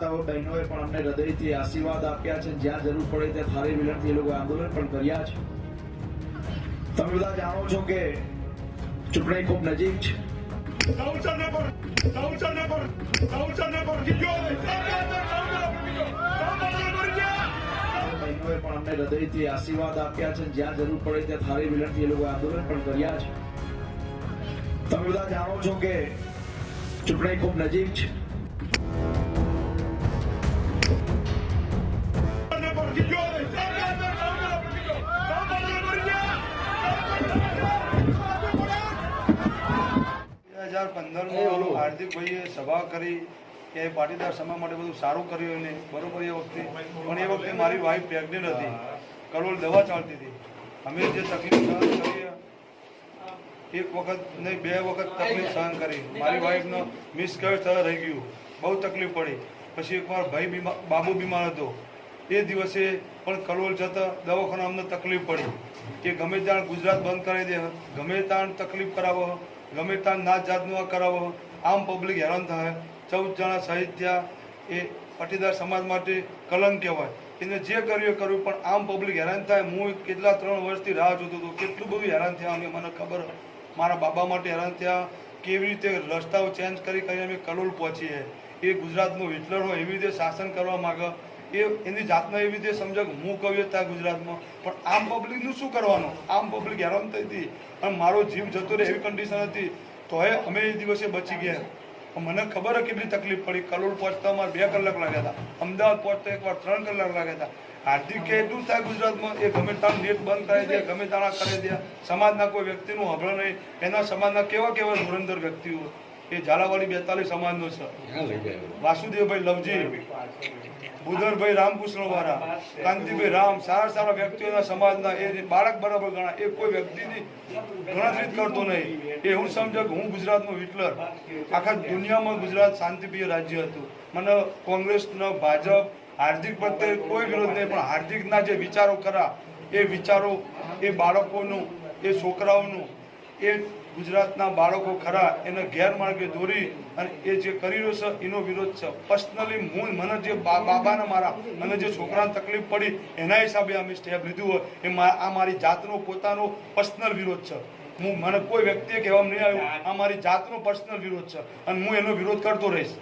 માતાઓ બહેનોએ પણ અમને હૃદયથી આશીર્વાદ આપ્યા છે। જ્યાં જરૂર પડે ત્યાં થાળી વિલણથી એ લોકો આંદોલન પણ કર્યા છે। તમે બધા જાણો છો કે ચૂંટણી ખૂબ નજીક છે। બહેનોએ પણ અમને હૃદયથી આશીર્વાદ આપ્યા છે। જ્યાં જરૂર પડે ત્યાં થાળી વિલણથી એ લોકો આંદોલન પણ કર્યા છે। તમે બધા જાણો છો કે ચૂંટણી ખૂબ નજીક છે। હાર્દિકભાઈએ સભા કરી કે પાટીદાર સમાજ માટે બધું સારું કર્યું એને બરોબર એ વખતે પણ એ વખતે મારી વાઈફ પ્રેગ્નેન્ટ હતી, કરોલ દવા ચાલતી હતી। અમે જે તકલીફ સહન કરી, એક વખત નહીં 2 વખત તકલીફ સહન કરી। મારી વાઈફનો મિસકેરેજ થવા રહી ગયું, બહુ તકલીફ પડી। પછી એકવાર ભાઈ બાબુ બીમાર હતો, એ દિવસે પણ કલોલ જતા દવાખાના અમને તકલીફ પડી કે ગમે ત્યાં ગુજરાત બંધ કરાવી દે, ગમે ત્યાં તકલીફ કરાવો, ગમે ત્યાં નાત જાતનું કરાવો, આમ પબ્લિક હેરાન થાય। 14 જણા શહીદ થયા, એ પાટીદાર સમાજ માટે કલંક કહેવાય। એને જે કર્યું એ કર્યું, પણ આમ પબ્લિક હેરાન થાય। હું કેટલા 3 વર્ષથી રાહ જોતો હતો, કેટલું બધું હેરાન થયા અમે, મને ખબર। મારા બાબા માટે હેરાન થયા, કેવી રીતે રસ્તાઓ ચેન્જ કરીને અમે કલોલ પહોંચીએ। એ ગુજરાતનો હિટલર હોય એવી રીતે શાસન કરવા માગે, એ એની જાતને એવી રીતે સમજે કે હું કહ્યું ત્યાં ગુજરાતમાં, પણ આમ પબ્લિકનું શું કરવાનું? આમ પબ્લિક હેરાન થઈ હતી અને મારો જીવ જતો રહે એવી કન્ડિશન હતી, તોય અમે એ દિવસે બચી ગયા। મને ખબર કેટલી તકલીફ પડી। કલોલ પહોંચતા અમારે 2 કલાક લાગ્યા હતા, અમદાવાદ પહોંચતા એકવાર 3 કલાક લાગ્યા હતા। હાર્દિક કે એટલું થાય ગુજરાતમાં, એ ગમે ત્યાં નેટ બંધ કરાવી દે, ગમે ત્યાં કરી દે, સમાજના કોઈ વ્યક્તિનું હબળો નહીં। એના સમાજના કેવા કેવા ધુરંધર વ્યક્તિઓ, એ ઝાલાવાડી 42 સમાજનો છે, વાસુદેવભાઈ લવજી, બુધરભાઈ રામકૃષ્ણ વાળા, કાંતિભાઈ રામ, સારા સારા વ્યક્તિઓના સમાજના, એ બાળક બરાબર ગણા, એ કોઈ વ્યક્તિની ગણતરી કરતો નહીં। એ હું સમજો કે હું ગુજરાતનો હિટલર, આખા દુનિયામાં ગુજરાત શાંતિપ્રિય રાજ્ય હતું। મને કોંગ્રેસનો, ભાજપ, હાર્દિક પ્રત્યે કોઈ વિરોધ નહીં, પણ હાર્દિકના જે વિચારો ખરા, એ વિચારો એ બાળકોનું, એ છોકરાઓનું, એ ગુજરાતના બાળકો ખરા એને ગેરમાર્ગે દોરી અને એ જે કરી રહ્યો છે એનો વિરોધ છે। પર્સનલી મને જે બાબાને મારા અને જે છોકરાને તકલીફ પડી એના હિસાબે અમે સ્ટેપ લીધું હોય, એ આ મારી જાતનો પોતાનો પર્સનલ વિરોધ છે। મને કોઈ વ્યક્તિએ કહેવામાં નહીં આવ્યું, આ મારી જાતનો પર્સનલ વિરોધ છે અને હું એનો વિરોધ કરતો રહીશ।